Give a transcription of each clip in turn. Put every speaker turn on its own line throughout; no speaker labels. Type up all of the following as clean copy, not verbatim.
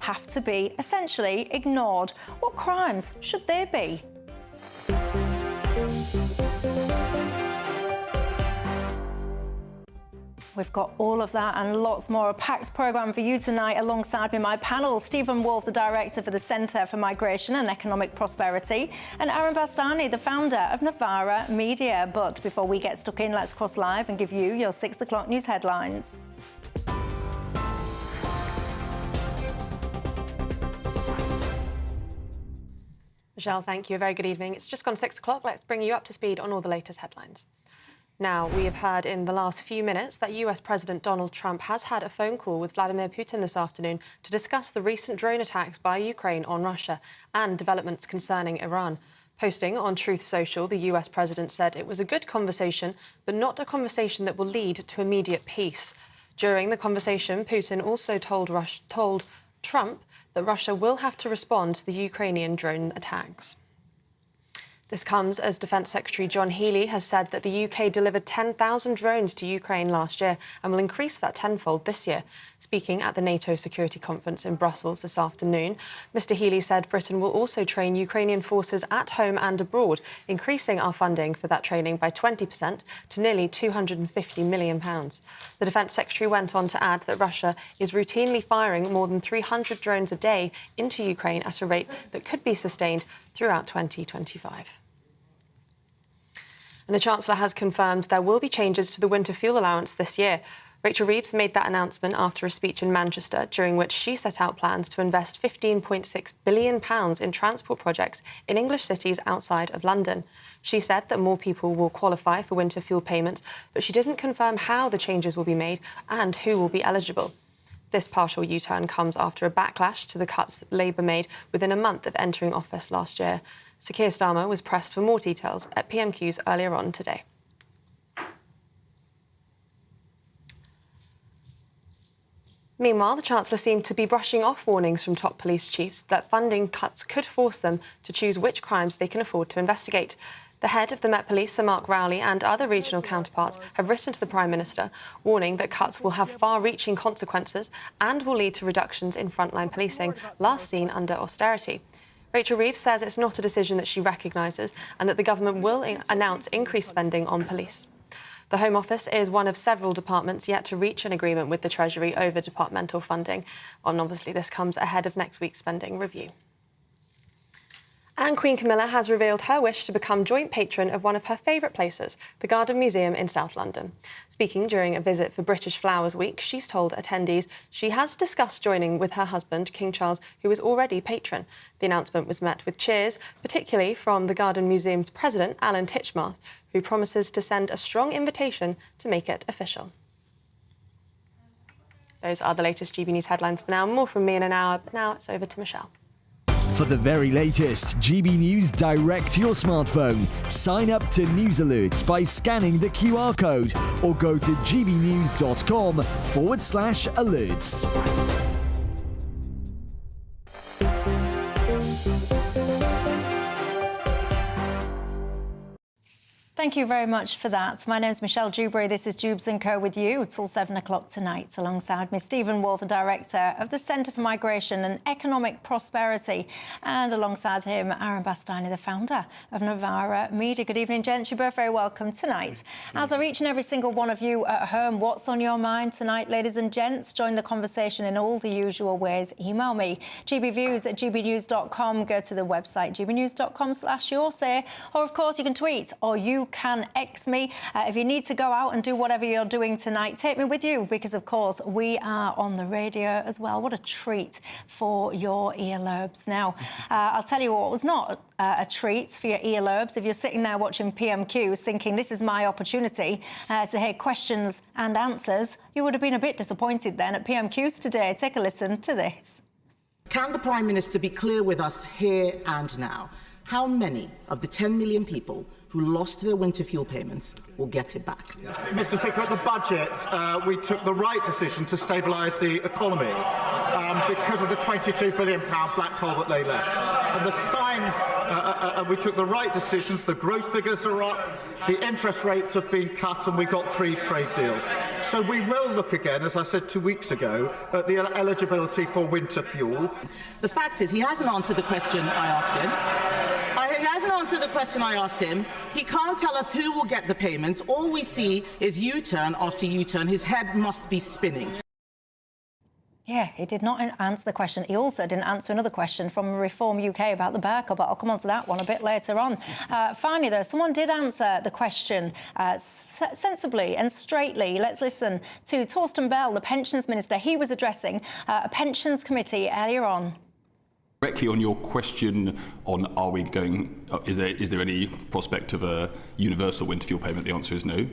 have to be essentially ignored. What crimes should they be? We've got all of that and lots more. A packed programme for you tonight alongside me, my panel. Stephen Wolfe, the Director for the Centre for Migration and Economic Prosperity, and Aaron Bastani, the founder of Novara Media. But before we get stuck in, let's cross live and give you your 6 o'clock news headlines.
Michelle, thank you. A very good evening. It's just gone 6 o'clock. Let's bring you up to speed on all the latest headlines. Now, we have heard in the last few minutes that US President Donald Trump has had a phone call with Vladimir Putin this afternoon to discuss the recent drone attacks by Ukraine on Russia and developments concerning Iran. Posting on Truth Social, the US President said it was a good conversation, but not a conversation that will lead to immediate peace. During the conversation, Putin also told Trump that Russia will have to respond to the Ukrainian drone attacks. This comes as Defence Secretary John Healey has said that the UK delivered 10,000 drones to Ukraine last year and will increase that tenfold this year. Speaking at the NATO Security Conference in Brussels this afternoon, Mr Healey said Britain will also train Ukrainian forces at home and abroad, increasing our funding for that training by 20% to nearly £250 million. The Defence Secretary went on to add that Russia is routinely firing more than 300 drones a day into Ukraine at a rate that could be sustained throughout 2025. And the Chancellor has confirmed there will be changes to the winter fuel allowance this year. Rachel Reeves made that announcement after a speech in Manchester, during which she set out plans to invest £15.6 billion in transport projects in English cities outside of London. She said that more people will qualify for winter fuel payments, but she didn't confirm how the changes will be made and who will be eligible. This partial U-turn comes after a backlash to the cuts that Labour made within a month of entering office last year. Sir Keir Starmer was pressed for more details at PMQs earlier on today. Meanwhile, the Chancellor seemed to be brushing off warnings from top police chiefs that funding cuts could force them to choose which crimes they can afford to investigate. The head of the Met Police, Sir Mark Rowley, and other regional counterparts have written to the Prime Minister, warning that cuts will have far-reaching consequences and will lead to reductions in frontline policing, last seen under austerity. Rachel Reeves says it's not a decision that she recognises and that the government will announce increased spending on police. The Home Office is one of several departments yet to reach an agreement with the Treasury over departmental funding, and obviously this comes ahead of next week's spending review. And Queen Camilla has revealed her wish to become joint patron of one of her favourite places, the Garden Museum in South London. Speaking during a visit for British Flowers Week, she's told attendees she has discussed joining with her husband, King Charles, who is already patron. The announcement was met with cheers, particularly from the Garden Museum's president, Alan Titchmarsh, who promises to send a strong invitation to make it official. Those are the latest GB News headlines for now. More from me in an hour, but now it's over to Michelle.
For the very latest GB News direct to your smartphone, sign up to News Alerts by scanning the QR code or go to gbnews.com/alerts.
Thank you very much for that. My name's Michelle Dewberry. This is Dewbs & Co with you till 7 o'clock tonight. Alongside me, Stephen Wolfe, the Director of the Centre for Migration and Economic Prosperity. And alongside him, Aaron Bastani, the founder of Novara Media. Good evening, gents. You're both very welcome tonight. As are each and every single one of you at home, what's on your mind tonight, ladies and gents? Join the conversation in all the usual ways. Email me, gbviews@gbnews.com. Go to the website, gbnews.com/yoursay. Or, of course, you can tweet or you can X me. If you need to go out and do whatever you're doing tonight, take me with you because, of course, we are on the radio as well. What a treat for your earlobes. Now, I'll tell you what was not a treat for your earlobes. If you're sitting there watching PMQs thinking this is my opportunity to hear questions and answers, you would have been a bit disappointed then at PMQs today. Take a listen to this.
Can the Prime Minister be clear with us here and now? How many of the 10 million people who lost their winter fuel payments will get it back?
Mr Speaker, at the budget, we took the right decision to stabilise the economy because of the £22 billion black hole that they left. And the signs, we took the right decisions, the growth figures are up, the interest rates have been cut, and we got 3 trade deals. So we will look again, as I said 2 weeks ago, at the eligibility for winter fuel.
The fact is, he hasn't answered the question I asked him. He hasn't answered the question I asked him. He can't tell us who will get the payments. All we see is U-turn after U-turn. His head must be spinning.
Yeah, he did not answer the question. He also didn't answer another question from Reform UK about the Burka, but I'll come on to that one a bit later on. Finally, though, someone did answer the question sensibly and straightly. Let's listen to Torsten Bell, the Pensions Minister. He was addressing a Pensions Committee earlier on.
Directly on your question on are we going, is there any prospect of a universal winter fuel payment? The answer is no.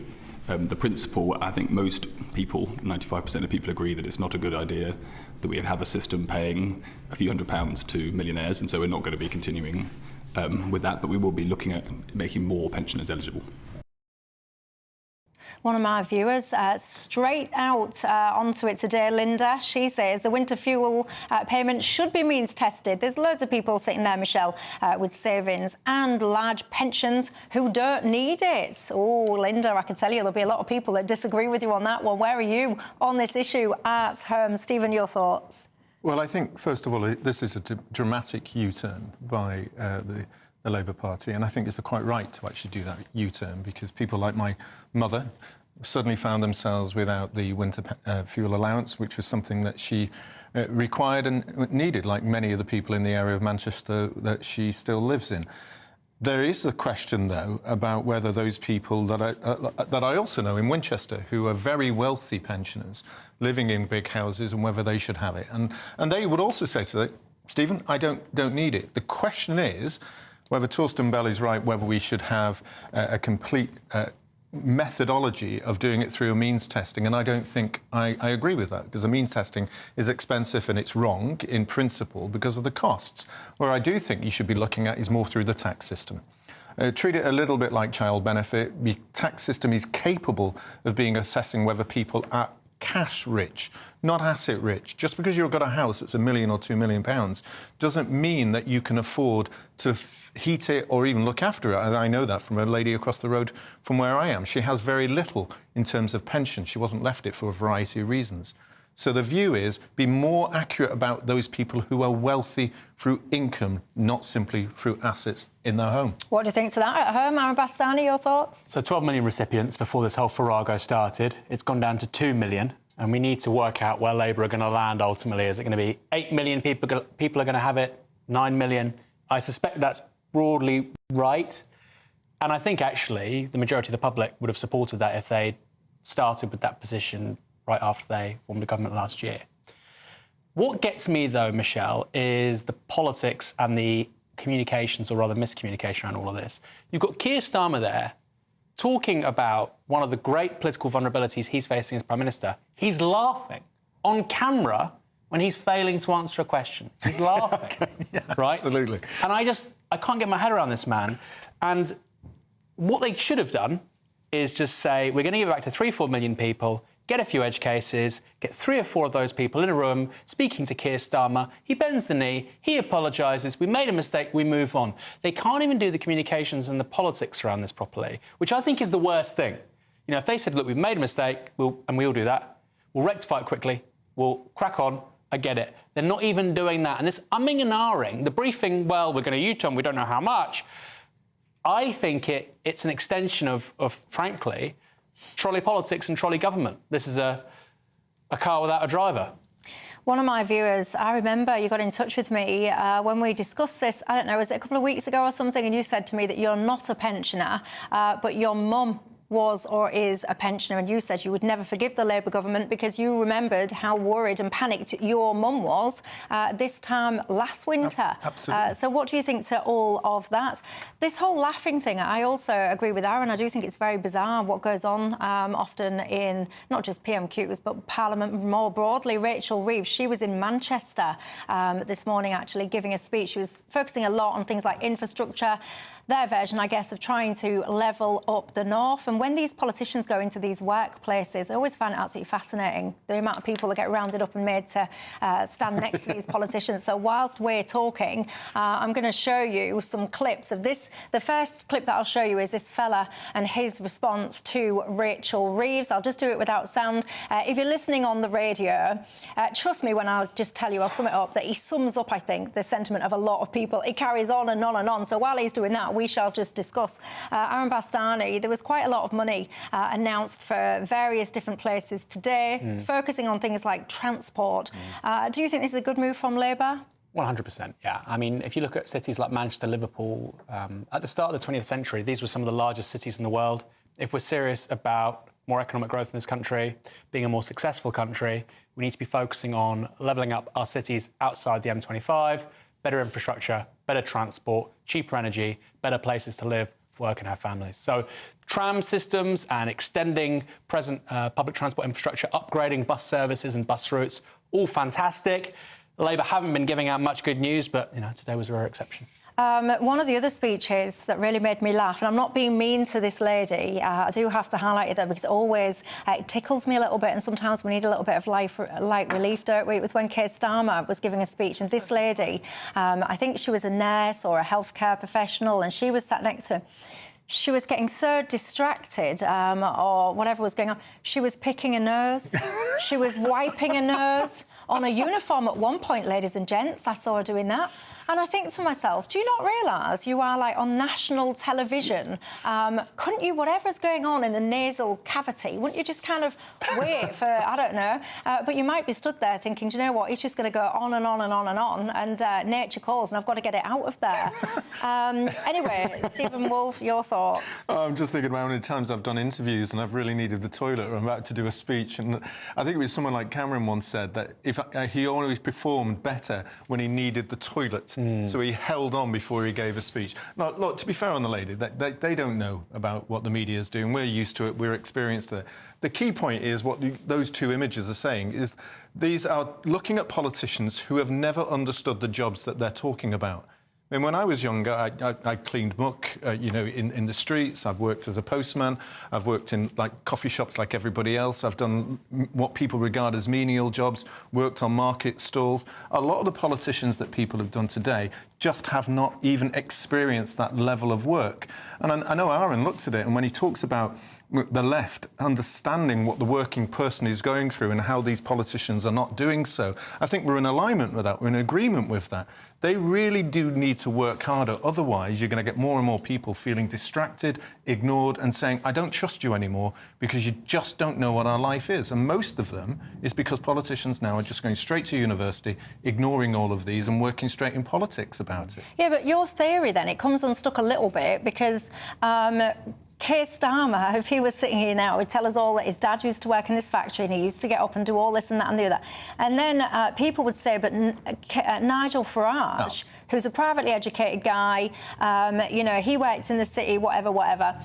The principle, I think most people, 95% of people agree that it's not a good idea that we have a system paying a few £100s to millionaires, and so we're not going to be continuing with that, but we will be looking at making more pensioners eligible.
One of my viewers, straight out onto it today, Linda. She says the winter fuel payment should be means tested. There's loads of people sitting there, Michelle, with savings and large pensions who don't need it. Oh, Linda, I can tell you there'll be a lot of people that disagree with you on that one. Where are you on this issue at home? Stephen, your thoughts?
Well, I think, first of all, this is a dramatic U-turn by the Labour Party, and I think it's quite right to actually do that U-turn, because people like my mother suddenly found themselves without the winter fuel allowance, which was something that she required and needed, like many of the people in the area of Manchester that she still lives in. There is a question, though, about whether those people that I also know in Winchester, who are very wealthy pensioners living in big houses, and whether they should have it. And they would also say to them, Stephen, I don't need it. The question is whether Torsten Bell is right, whether we should have a complete methodology of doing it through a means testing, and I don't think I agree with that, because the means testing is expensive and it's wrong in principle because of the costs. Where I do think you should be looking at is more through the tax system. Treat it a little bit like child benefit. The tax system is capable of assessing whether people are cash rich, not asset rich. Just because you've got a house that's £1 million or £2 million doesn't mean that you can afford to heat it or even look after it. And I know that from a lady across the road from where I am. She has very little in terms of pension. She wasn't left it for a variety of reasons. So the view is be more accurate about those people who are wealthy through income, not simply through assets in their home.
What do you think to that at home? Aaron Bastani, your thoughts?
So 12 million recipients before this whole farrago started. It's gone down to 2 million, and we need to work out where Labour are going to land ultimately. Is it going to be 8 million people are going to have it, 9 million? I suspect that's broadly right. And I think, actually, the majority of the public would have supported that if they started with that position right after they formed a government last year. What gets me, though, Michelle, is the politics and the communications, or rather miscommunication, around all of this. You've got Keir Starmer there talking about one of the great political vulnerabilities he's facing as Prime Minister. He's laughing on camera when he's failing to answer a question. He's laughing,
yeah,
right?
Absolutely.
And I can't get my head around this man. And what they should have done is just say, we're going to give it back to 3-4 million people, get a few edge cases, get 3 or 4 of those people in a room speaking to Keir Starmer. He bends the knee, he apologises, we made a mistake, we move on. They can't even do the communications and the politics around this properly, which I think is the worst thing. You know, if they said, look, we've made a mistake, and we all do that, we'll rectify it quickly, we'll crack on, I get it. They're not even doing that. And this umming and ahhing, the briefing, well, we're going to U-turn, we don't know how much, I think it's an extension of frankly, trolley politics and trolley government. This is a car without a driver.
One of my viewers, I remember you got in touch with me when we discussed this, I don't know, was it a couple of weeks ago or something, and you said to me that you're not a pensioner, but your mum was or is a pensioner, and you said you would never forgive the Labour government because you remembered how worried and panicked your mum was this time last winter.
Absolutely.
So what do you think to all of that? This whole laughing thing, I also agree with Aaron. I do think it's very bizarre what goes on often in not just PMQs but Parliament more broadly. Rachel Reeves, she was in Manchester this morning actually giving a speech. She was focusing a lot on things like infrastructure, their version, I guess, of trying to level up the north. And when these politicians go into these workplaces, I always find it absolutely fascinating, the amount of people that get rounded up and made to stand next to these politicians. So whilst we're talking, I'm going to show you some clips of this. The first clip that I'll show you is this fella and his response to Rachel Reeves. I'll just do it without sound. If you're listening on the radio, trust me when I'll just tell you, I'll sum it up, that he sums up, I think, the sentiment of a lot of people. It carries on and on and on. So while he's doing that, we shall just discuss Aaron Bastani. There was quite a lot of money announced for various different places today, focusing on things like transport. Do you think this is a good move from Labour?
100%, yeah. I mean, if you look at cities like Manchester, Liverpool, at the start of the 20th century, these were some of the largest cities in the world. If we're serious about more economic growth in this country, being a more successful country, we need to be focusing on levelling up our cities outside the M25, better infrastructure, better transport, cheaper energy, better places to live, work and have families. So tram systems and extending present public transport infrastructure, upgrading bus services and bus routes, all fantastic. Labour haven't been giving out much good news, but, you know, today was a rare exception.
One of the other speeches that really made me laugh, and I'm not being mean to this lady, I do have to highlight it though, because it always it tickles me a little bit, and sometimes we need a little bit of light relief, don't we? It was when Keir Starmer was giving a speech, and this lady, I think she was a nurse or a healthcare professional, and she was sat next to him. She was getting so distracted, or whatever was going on. She was picking a nose. She was wiping a nose on a uniform at one point, ladies and gents. I saw her doing that. And I think to myself, do you not realise you are, like, on national television? Couldn't you, whatever's going on in the nasal cavity, wouldn't you just kind of wait for, I don't know, but you might be stood there thinking, do you know what, it's just going to go on and on and on and on, and nature calls, and I've got to get it out of there. Anyway, Stephen Wolfe, your thoughts?
I'm just thinking about how many times I've done interviews and I've really needed the toilet, or I'm about to do a speech, and I think it was someone like Cameron once said that if he always performed better when he needed the toilet. So he held on before he gave a speech. Now, look, to be fair on the lady, they don't know about what the media is doing. We're used to it. We're experienced to it. The key point is what those two images are saying is these are looking at politicians who have never understood the jobs that they're talking about. I mean, when I was younger, I cleaned muck, you know, in the streets. I've worked as a postman. I've worked in, like, coffee shops like everybody else. I've done what people regard as menial jobs, worked on market stalls. A lot of the politicians that people have done today just have not even experienced that level of work. And I know Aaron looks at it, and when he talks about the left understanding what the working person is going through and how these politicians are not doing so, I think we're in alignment with that. We're in agreement with that. They really do need to work harder. Otherwise, you're going to get more and more people feeling distracted, ignored, and saying, I don't trust you anymore because you just don't know what our life is. And most of them is because politicians now are just going straight to university, ignoring all of these and working straight in politics about it.
Yeah, but your theory, then, it comes unstuck a little bit because Keir Starmer, if he was sitting here now, would tell us all that his dad used to work in this factory and he used to get up and do all this and that and the other. And then people would say, but Nigel Farage, who's a privately educated guy, you know, he worked in the city, whatever.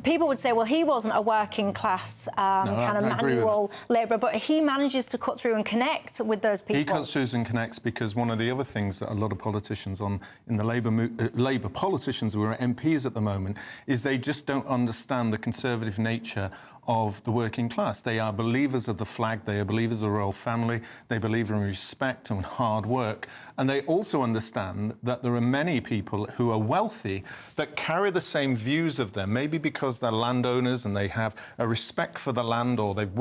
People would say, well, he wasn't a working class kind of manual labourer, but he manages to cut through and connect with those people.
He cuts through and connects because one of the other things that a lot of politicians in the Labour politicians who are MPs at the moment is they just don't understand the conservative nature of the working class. They are believers of the flag, they are believers of the royal family, they believe in respect and hard work, and they also understand that there are many people who are wealthy that carry the same views of them, maybe because they're landowners and they have a respect for the land, or they've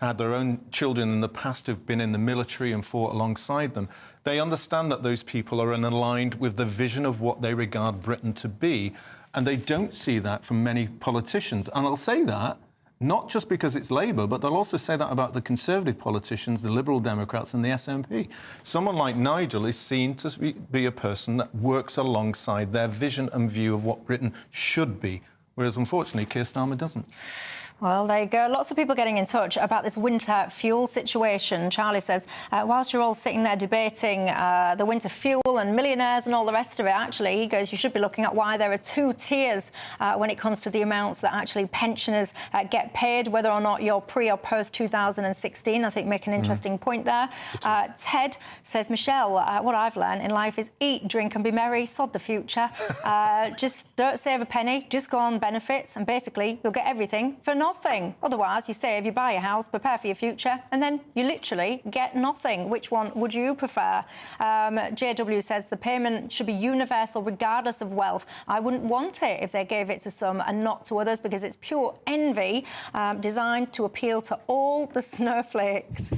had their own children in the past who've been in the military and fought alongside them. They understand that those people are aligned with the vision of what they regard Britain to be, and they don't see that from many politicians. And I'll say that not just because it's Labour, but they'll also say that about the Conservative politicians, the Liberal Democrats and the SNP. Someone like Nigel is seen to be a person that works alongside their vision and view of what Britain should be, whereas, unfortunately, Keir Starmer doesn't.
Well, there you go. Lots of people getting in touch about this winter fuel situation. Charlie says, whilst you're all sitting there debating the winter fuel and millionaires and all the rest of it, actually, he goes, you should be looking at why there are two tiers when it comes to the amounts that actually pensioners get paid, whether or not you're pre or post 2016. I think make an interesting point there. Ted says, Michelle, what I've learned in life is eat, drink and be merry, sod the future. Just don't save a penny, just go on benefits and basically you'll get everything for nothing. Otherwise, you save, you buy a house, prepare for your future, and then you literally get nothing. Which one would you prefer? JW says the payment should be universal regardless of wealth. I wouldn't want it if they gave it to some and not to others because it's pure envy designed to appeal to all the snowflakes.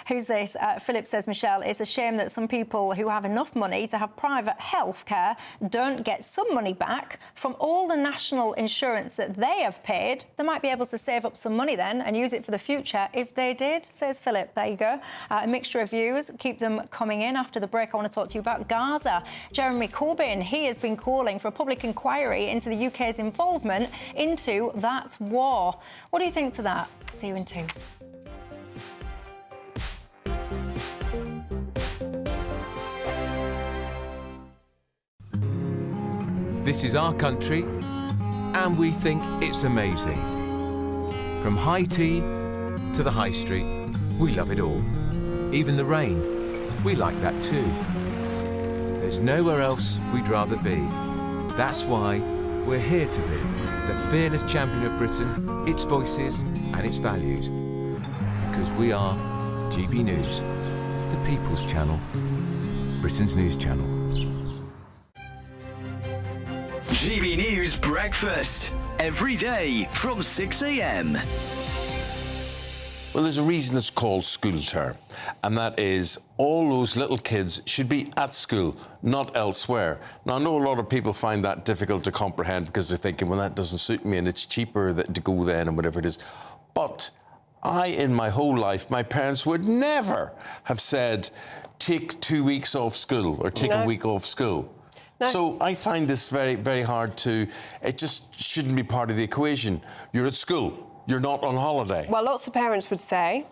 Who's this? Philip says, Michelle, it's a shame that some people who have enough money to have private health care don't get some money back from all the national insurance that they have paid. They might be able to save up some money then and use it for the future if they did, says Philip. There you go. A mixture of views. Keep them coming in. After the break, I want to talk to you about Gaza. Jeremy Corbyn, he has been calling for a public inquiry into the UK's involvement into that war. What do you think to that? See you in 2.
This is our country, and we think it's amazing. From high tea to the high street, we love it all. Even the rain, we like that too. There's nowhere else we'd rather be. That's why we're here to be the fearless champion of Britain, its voices and its values. Because we are GB News, the People's Channel, Britain's news channel.
GB News Breakfast, every day from 6 a.m.
Well, there's a reason it's called school term, and that is all those little kids should be at school, not elsewhere. Now, I know a lot of people find that difficult to comprehend because they're thinking, well, that doesn't suit me and it's cheaper to go then and whatever it is. But in my whole life, my parents would never have said, take 2 weeks off school or take a week off school. No. So I find this very, very hard it just shouldn't be part of the equation. You're at school, you're not on holiday.
Well, lots of parents would say,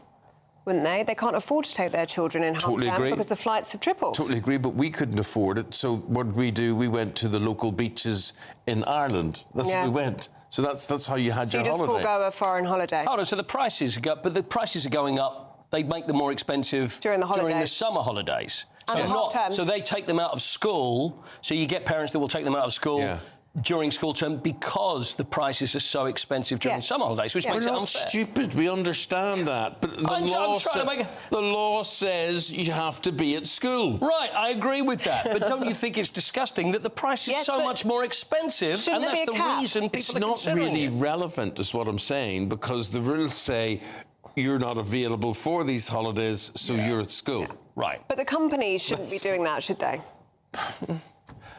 wouldn't they? They can't afford to take their children in half term because the flights have tripled.
Totally agree, but we couldn't afford it. So what did we do? We went to the local beaches in Ireland. That's where we went. So that's how you had your holiday.
So you just forego a foreign holiday.
Hold on, so the prices go, but the prices are going up. They make them more expensive
during the
summer holidays.
So
they take them out of school. So you get parents that will take them out of school during school term because the prices are so expensive during summer holidays, which makes it unfair.
We're not stupid. We understand that. But the law says you have to be at school.
Right, I agree with that. But don't you think it's disgusting that the price is so much more expensive, and that's the reason people are considering
It's not really relevant, is what I'm saying, because the rules say you're not available for these holidays, so you're at school.
Yeah. Right.
But the companies shouldn't be doing that, should they?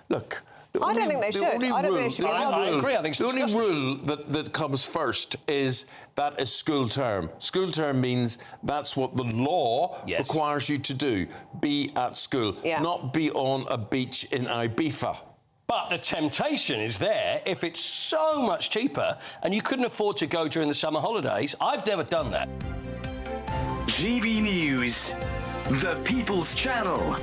Look,
I don't think they should. I don't think they should be allowed to.
I agree. I think it's
the only rule that comes first is that is school term. School term means that's what the law requires you to do. Be at school, not be on a beach in Ibiza.
But the temptation is there if it's so much cheaper and you couldn't afford to go during the summer holidays. I've never done that.
GB News, the People's Channel.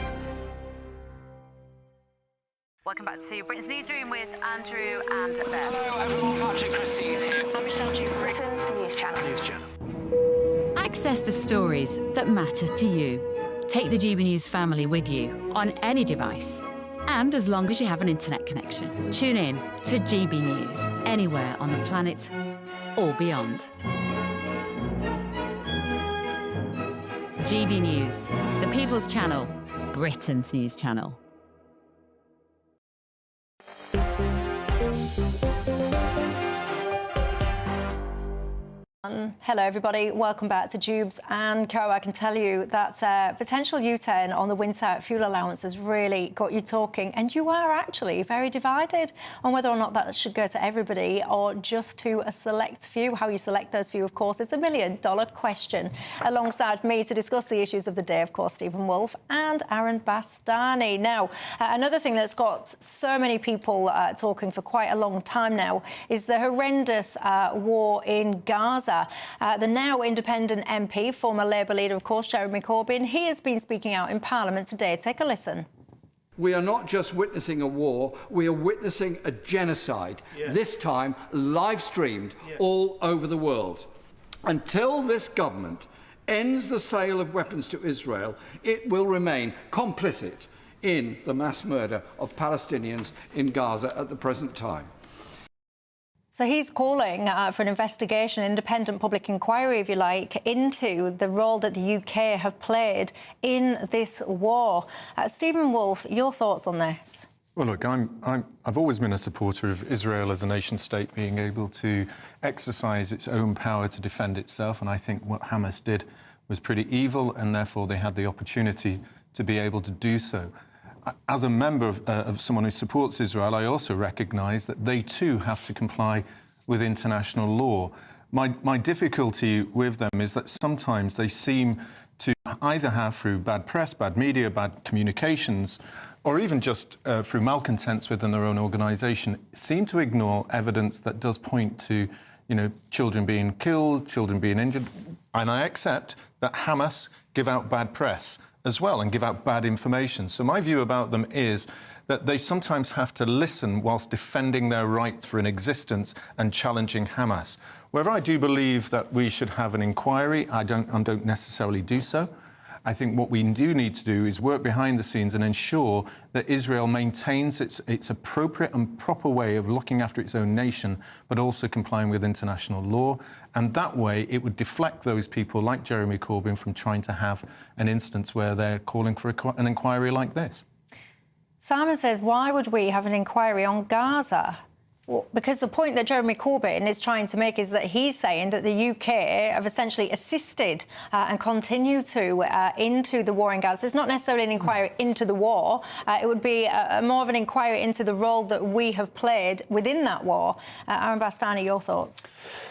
Welcome back to Britain's Newsroom with Andrew and Beth.
Hello everyone, Patrick Christie is here.
I'm Michelle Dewberry. Britain's News Channel.
Access the stories that matter to you. Take the GB News family with you on any device. And as long as you have an internet connection, tune in to GB News, anywhere on the planet or beyond. GB News, the People's Channel, Britain's news channel.
on. Hello, everybody. Welcome back to Dewbs and Co. I can tell you that potential U-turn on the winter fuel allowance has really got you talking, and you are actually very divided on whether or not that should go to everybody or just to a select few. How you select those few, of course, is $1 million question. Alongside me to discuss the issues of the day, of course, Stephen Wolfe and Aaron Bastani. Now, another thing that's got so many people talking for quite a long time now is the horrendous war in Gaza. The now independent MP, former Labour leader, of course, Jeremy Corbyn, he has been speaking out in Parliament today. Take a listen.
We are not just witnessing a war, we are witnessing a genocide, this time live-streamed all over the world. Until this government ends the sale of weapons to Israel, it will remain complicit in the mass murder of Palestinians in Gaza at the present time.
So he's calling for an investigation, independent public inquiry, if you like, into the role that the UK have played in this war. Stephen Wolfe, your thoughts on this?
Well, look, I've always been a supporter of Israel as a nation-state being able to exercise its own power to defend itself, and I think what Hamas did was pretty evil, and therefore they had the opportunity to be able to do so. As a member of someone who supports Israel, I also recognise that they too have to comply with international law. My difficulty with them is that sometimes they seem to either have, through bad press, bad media, bad communications, or even just through malcontents within their own organisation, seem to ignore evidence that does point to, children being killed, children being injured. And I accept that Hamas give out bad press as well and give out bad information. So my view about them is that they sometimes have to listen whilst defending their rights for an existence and challenging Hamas. Wherever I do believe that we should have an inquiry, I don't necessarily do so. I think what we do need to do is work behind the scenes and ensure that Israel maintains its appropriate and proper way of looking after its own nation, but also complying with international law. And that way, it would deflect those people like Jeremy Corbyn from trying to have an instance where they're calling for an inquiry like this.
Simon says, why would we have an inquiry on Gaza? Well, because the point that Jeremy Corbyn is trying to make is that he's saying that the UK have essentially assisted and continue to into the war in Gaza. It's not necessarily an inquiry into the war. It would be more of an inquiry into the role that we have played within that war. Aaron Bastani, your thoughts?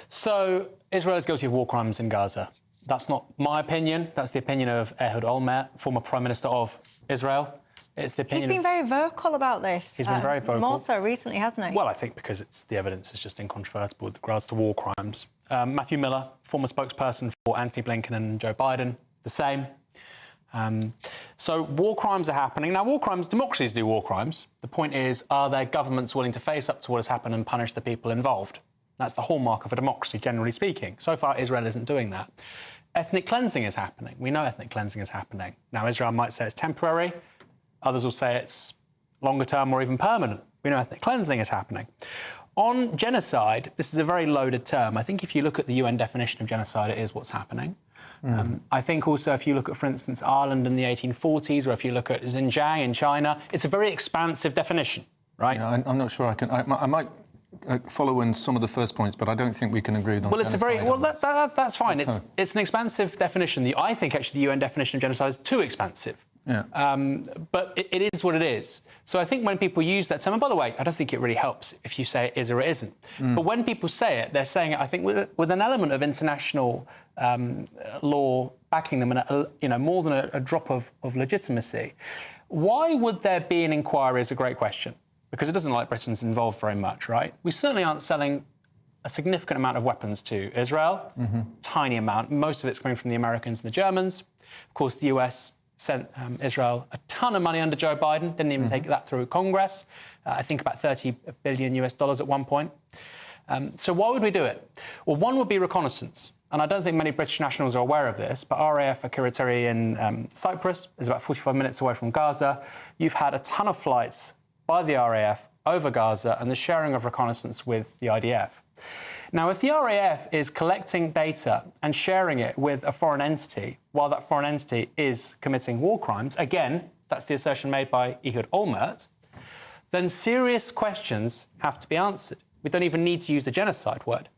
So Israel is guilty of war crimes in Gaza. That's not my opinion. That's the opinion of Ehud Olmert, former Prime Minister of Israel. It's the opinion.
He's been very vocal about this.
He's been very vocal.
More so recently, hasn't he?
Well, I think because the evidence is just incontrovertible with regards to war crimes. Matthew Miller, former spokesperson for Anthony Blinken and Joe Biden, the same. So war crimes are happening. Now, war crimes, democracies do war crimes. The point is, are their governments willing to face up to what has happened and punish the people involved? That's the hallmark of a democracy, generally speaking. So far, Israel isn't doing that. Ethnic cleansing is happening. We know ethnic cleansing is happening. Now, Israel might say it's temporary. Others will say it's longer term or even permanent. We know ethnic cleansing is happening. On genocide, this is a very loaded term. I think if you look at the UN definition of genocide, it is what's happening. I think also if you look at, for instance, Ireland in the 1840s, or if you look at Xinjiang in China, it's a very expansive definition, right?
Yeah, I'm not sure I can... I might follow in some of the first points, but I don't think we can agree on.
Well, it's a very that's fine. It's an expansive definition. I think actually the UN definition of genocide is too expansive.
Yeah.
But it is what it is. So I think when people use that term, and by the way, I don't think it really helps if you say it is or it isn't. But when people say it, they're saying it, I think, with an element of international law backing them, and more than a drop of legitimacy. Why would there be an inquiry is a great question, because it doesn't like Britain's involved very much, right? We certainly aren't selling a significant amount of weapons to Israel, tiny amount. Most of it's coming from the Americans and the Germans. Of course, the US sent Israel a ton of money under Joe Biden, didn't even take that through Congress. I think about $30 billion at one point. So why would we do it? Well, one would be reconnaissance. And I don't think many British nationals are aware of this, but RAF Akiriteri in Cyprus is about 45 minutes away from Gaza. You've had a ton of flights by the RAF over Gaza and the sharing of reconnaissance with the IDF. Now, if the RAF is collecting data and sharing it with a foreign entity while that foreign entity is committing war crimes, again, that's the assertion made by Ehud Olmert, then serious questions have to be answered. We don't even need to use the genocide word.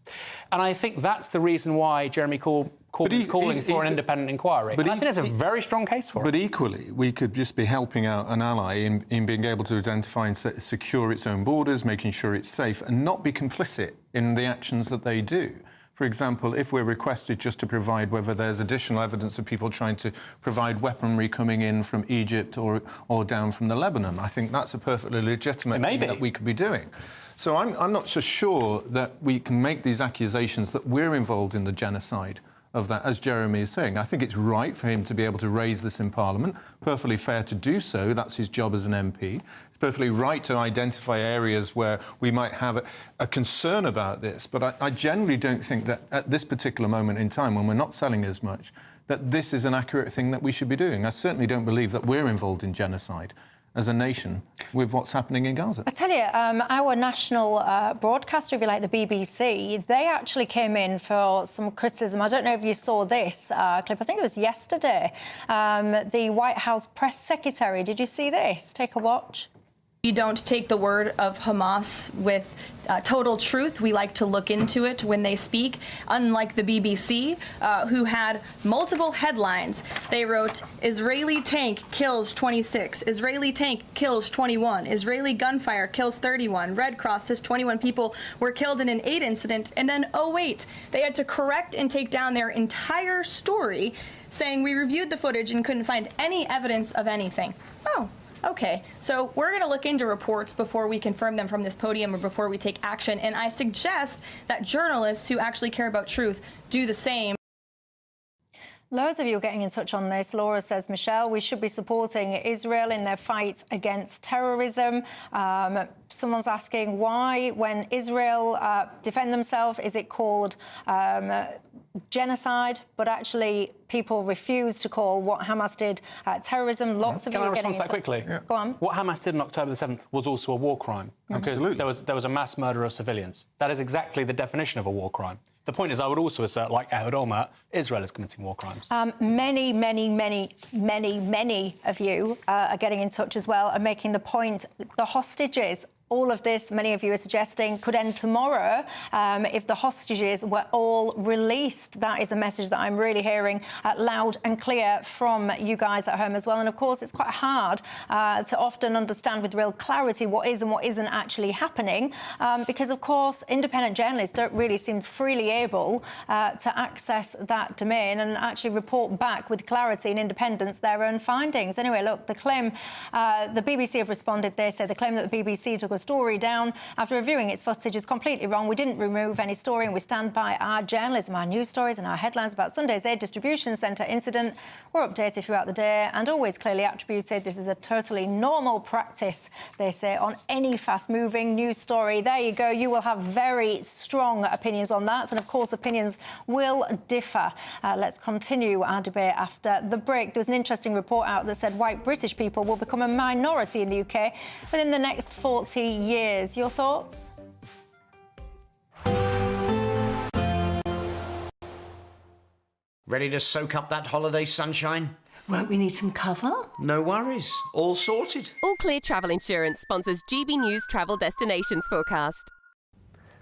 And I think that's the reason why Jeremy Corbyn's calling for an independent inquiry. And I think there's a very strong case for it.
But equally, we could just be helping out an ally in being able to identify and secure its own borders, making sure it's safe, and not be complicit in the actions that they do. For example, if we're requested just to provide whether there's additional evidence of people trying to provide weaponry coming in from Egypt or down from the Lebanon, I think that's a perfectly legitimate thing that we could be doing. So I'm not so sure that we can make these accusations that we're involved in the genocide of that, as Jeremy is saying. I think it's right for him to be able to raise this in Parliament, perfectly fair to do so. That's his job as an MP. It's perfectly right to identify areas where we might have a concern about this. But I generally don't think that at this particular moment in time, when we're not selling as much, that this is an accurate thing that we should be doing. I certainly don't believe that we're involved in genocide as a nation with what's happening in Gaza.
I tell you, our national broadcaster, if you like, the BBC, they actually came in for some criticism. I don't know if you saw this clip. I think it was yesterday. The White House press secretary, did you see this? Take a watch.
We don't take the word of Hamas with total truth. We like to look into it when they speak. Unlike the BBC, who had multiple headlines. They wrote, Israeli tank kills 26, Israeli tank kills 21, Israeli gunfire kills 31, Red Cross says 21 people were killed in an aid incident, and then, oh wait, they had to correct and take down their entire story, saying we reviewed the footage and couldn't find any evidence of anything. Oh. Okay, so we're going to look into reports before we confirm them from this podium or before we take action, and I suggest that journalists who actually care about truth do the same.
Loads of you are getting in touch on this. Laura says, Michelle, we should be supporting Israel in their fight against terrorism. Someone's asking why, when Israel defend themselves, is it called genocide, but actually people refuse to call what Hamas did terrorism. Lots of you
Can I
are getting
respond to that quickly?
Yeah. Go on.
What Hamas did on October the 7th was also a war crime.
Absolutely.
Because there was a mass murder of civilians. That is exactly the definition of a war crime. The point is, I would also assert, like Ehud Olmert, Israel is committing war crimes.
Many of you are getting in touch as well and making the point, the hostages. All of this, many of you are suggesting, could end tomorrow if the hostages were all released. That is a message that I'm really hearing loud and clear from you guys at home as well. And, of course, it's quite hard to often understand with real clarity what is and what isn't actually happening because, of course, independent journalists don't really seem freely able to access that domain and actually report back with clarity and independence their own findings. Anyway, look, the claim, the BBC have responded. They say the claim that the BBC took a story down after reviewing its footage is completely wrong. We didn't remove any story and we stand by our journalism, our news stories and our headlines about Sunday's aid distribution centre incident were updated throughout the day and always clearly attributed. This is a totally normal practice, they say, on any fast-moving news story. There you go. You will have very strong opinions on that and, of course, opinions will differ. Let's continue our debate after the break. There was an interesting report out that said white British people will become a minority in the UK within the next 40 years. Your thoughts?
Ready to soak up that holiday sunshine?
Won't we need some cover?
No worries. All sorted.
All Clear Travel Insurance sponsors GB News Travel Destinations Forecast.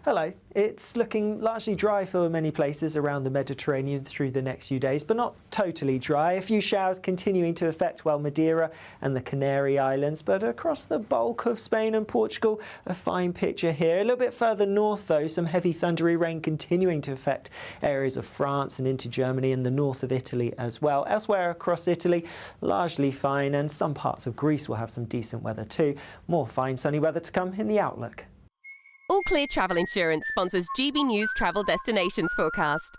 Hello. It's looking largely dry for many places around the Mediterranean through the next few days, but not totally dry. A few showers continuing to affect, well, Madeira and the Canary Islands, but across the bulk of Spain and Portugal, a fine picture here. A little bit further north, though, some heavy thundery rain continuing to affect areas of France and into Germany and the north of Italy as well. Elsewhere across Italy, largely fine, and some parts of Greece will have some decent weather too. More fine sunny weather to come in the Outlook.
All Clear Travel Insurance sponsors GB News Travel Destinations Forecast.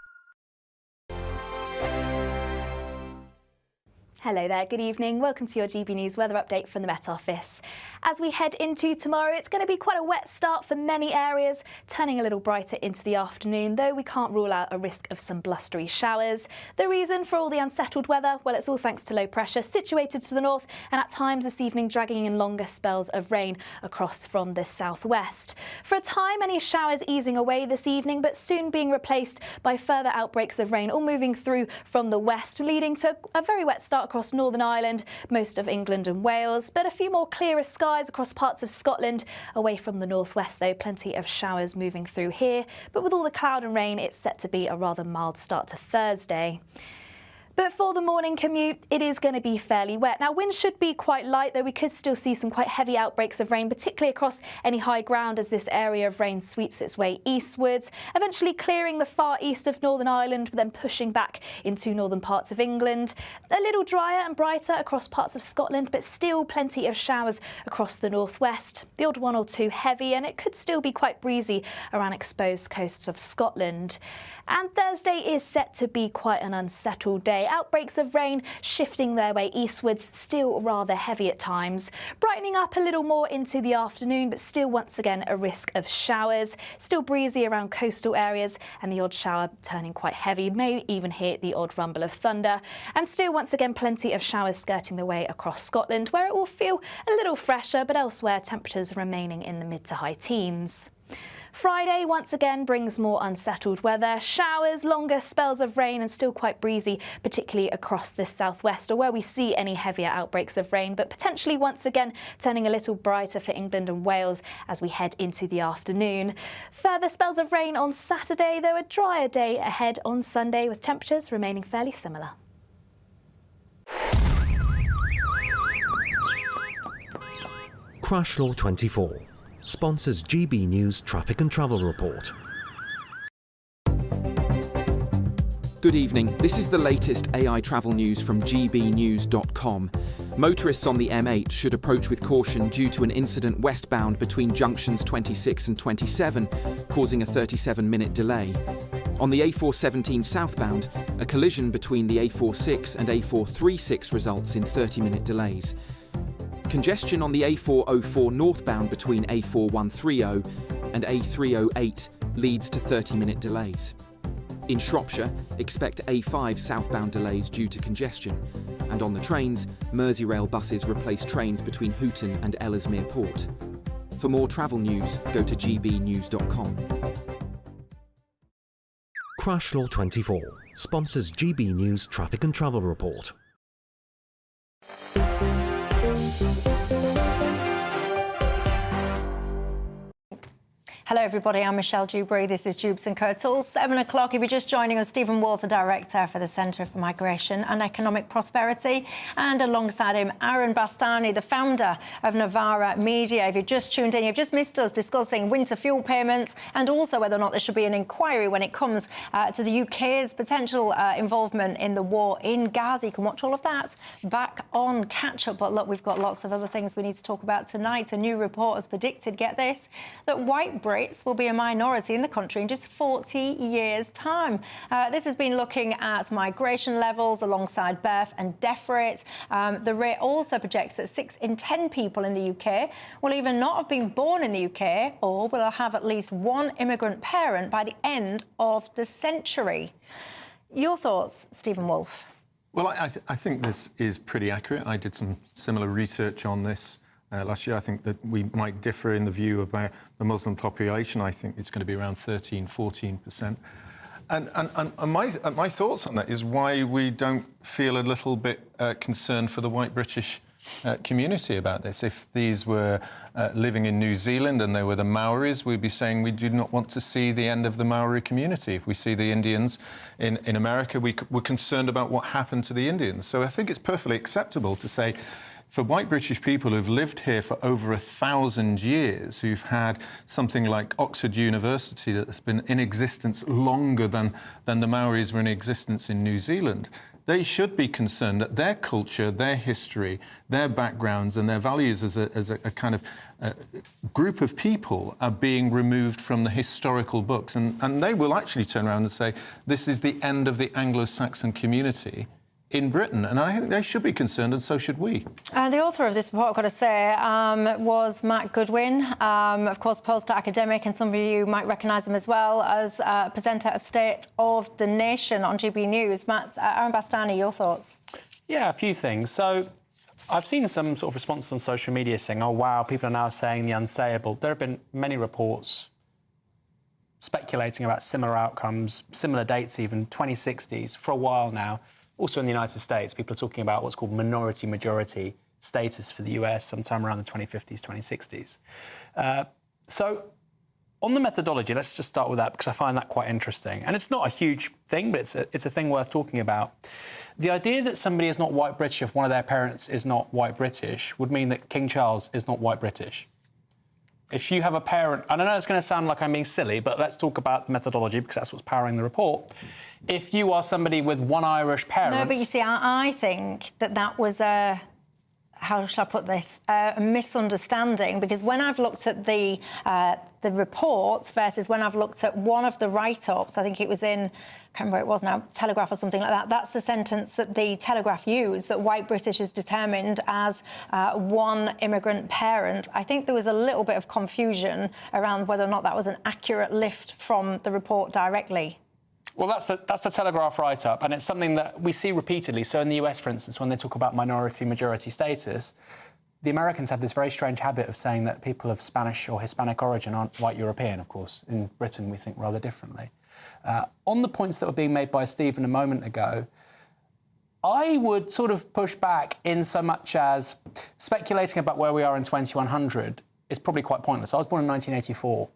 Hello there, good evening. Welcome to your GB News weather update from the Met Office. As we head into tomorrow, it's going to be quite a wet start for many areas, turning a little brighter into the afternoon, though we can't rule out a risk of some blustery showers. The reason for all the unsettled weather? Well, it's all thanks to low pressure situated to the north and at times this evening dragging in longer spells of rain across from the southwest. For a time, any showers easing away this evening, but soon being replaced by further outbreaks of rain, all moving through from the west, leading to a very wet start across Northern Ireland, most of England and Wales, but a few more clearer skies across parts of Scotland. Away from the northwest, though, plenty of showers moving through here. But with all the cloud and rain, it's set to be a rather mild start to Thursday. But for the morning commute, it is going to be fairly wet. Now, winds should be quite light, though we could still see some quite heavy outbreaks of rain, particularly across any high ground as this area of rain sweeps its way eastwards, eventually clearing the far east of Northern Ireland, but then pushing back into northern parts of England. A little drier and brighter across parts of Scotland, but still plenty of showers across the northwest. The odd one or two heavy, and it could still be quite breezy around exposed coasts of Scotland. And Thursday is set to be quite an unsettled day. Outbreaks of rain shifting their way eastwards, still rather heavy at times. Brightening up a little more into the afternoon, but still once again a risk of showers. Still breezy around coastal areas, and the odd shower turning quite heavy. May even hear the odd rumble of thunder. And still once again plenty of showers skirting the way across Scotland, where it will feel a little fresher, but elsewhere temperatures remaining in the mid to high teens. Friday once again brings more unsettled weather, showers, longer spells of rain and still quite breezy, particularly across the southwest or where we see any heavier outbreaks of rain, but potentially once again turning a little brighter for England and Wales as we head into the afternoon. Further spells of rain on Saturday, though a drier day ahead on Sunday with temperatures remaining fairly similar.
Crash Law 24 sponsors GB News Traffic and Travel Report.
Good evening. This is the latest AI travel news from GBNews.com. Motorists on the M8 should approach with caution due to an incident westbound between junctions 26 and 27, causing a 37-minute delay. On the A417 southbound, a collision between the A46 and A436 results in 30-minute delays. Congestion on the A404 northbound between A4130 and A308 leads to 30-minute delays. In Shropshire, expect A5 southbound delays due to congestion. And on the trains, Merseyrail buses replace trains between Hooton and Ellesmere Port. For more travel news, go to gbnews.com.
Crash Law 24 sponsors GB News Traffic and Travel Report.
Hello everybody, I'm Michelle Dewberry, this is Dewbs & Co. Till 7 o'clock. If you're just joining us, Stephen Wolf, the Director for the Centre for Migration and Economic Prosperity, and alongside him, Aaron Bastani, the founder of Novara Media. If you've just tuned in, you've just missed us discussing winter fuel payments and also whether or not there should be an inquiry when it comes to the UK's potential involvement in the war in Gaza. You can watch all of that back on Catch Up. But look, we've got lots of other things we need to talk about tonight. A new report has predicted, get this, that white Brits will be a minority in the country in just 40 years' time. This has been looking at migration levels alongside birth and death rates. The rate also projects that 6 in 10 people in the UK will either not have been born in the UK or will have at least one immigrant parent by the end of the century. Your thoughts, Stephen Wolf?
Well, I think this is pretty accurate. I did some similar research on this last year. I think that we might differ in the view about the Muslim population. I think it's going to be around 13, 14%. And my thoughts on that is why we don't feel a little bit concerned for the white British community about this. If these were living in New Zealand and they were the Maoris, we'd be saying we do not want to see the end of the Maori community. If we see the Indians in America, we're concerned about what happened to the Indians. So I think it's perfectly acceptable to say, for white British people who've lived here for over 1,000 years, who've had something like Oxford University that's been in existence longer than the Maoris were in existence in New Zealand, they should be concerned that their culture, their history, their backgrounds and their values as a kind of group of people are being removed from the historical books. And they will actually turn around and say, this is the end of the Anglo-Saxon community in Britain, and I think they should be concerned, and so should we.
The author of this report, I've got to say, was Matt Goodwin, of course, post-academic, and some of you might recognise him as well as presenter of State of the Nation on GB News. Matt, Aaron Bastani, your thoughts?
Yeah, a few things. So I've seen some sort of responses on social media saying, oh, wow, people are now saying the unsayable. There have been many reports speculating about similar outcomes, similar dates even, 2060s, for a while now. Also in the United States, people are talking about what's called minority-majority status for the US sometime around the 2050s, 2060s. So on the methodology, let's just start with that because I find that quite interesting. And it's not a huge thing, but it's a thing worth talking about. The idea that somebody is not white British if one of their parents is not white British would mean that King Charles is not white British. If you have a parent, and I know it's going to sound like I'm being silly, but let's talk about the methodology because that's what's powering the report. If you are somebody with one Irish parent...
No, but you see, I think that was a... How shall I put this? A misunderstanding, because when I've looked at the reports versus when I've looked at one of the write-ups, I think it was in, I can't remember where it was now, Telegraph or something like that, that's the sentence that the Telegraph used, that white British is determined as one immigrant parent. I think there was a little bit of confusion around whether or not that was an accurate lift from the report directly.
Well, that's the Telegraph write-up, and it's something that we see repeatedly. So in the US, for instance, when they talk about minority-majority status, the Americans have this very strange habit of saying that people of Spanish or Hispanic origin aren't white European, of course. In Britain, we think rather differently. On the points that were being made by Stephen a moment ago, I would sort of push back in so much as speculating about where we are in 2100 is probably quite pointless. I was born in 1984,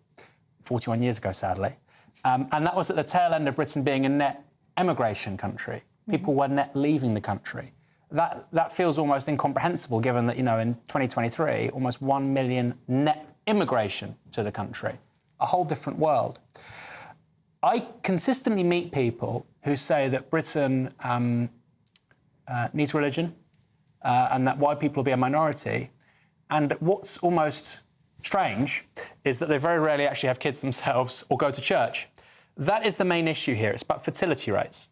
41 years ago, sadly. And that was at the tail end of Britain being a net emigration country. People were net leaving the country. That feels almost incomprehensible, given that, you know, in 2023, almost 1 million net immigration to the country. A whole different world. I consistently meet people who say that Britain needs religion and that white people will be a minority. And what's almost strange is that they very rarely actually have kids themselves or go to church. That is the main issue here. It's about fertility rates.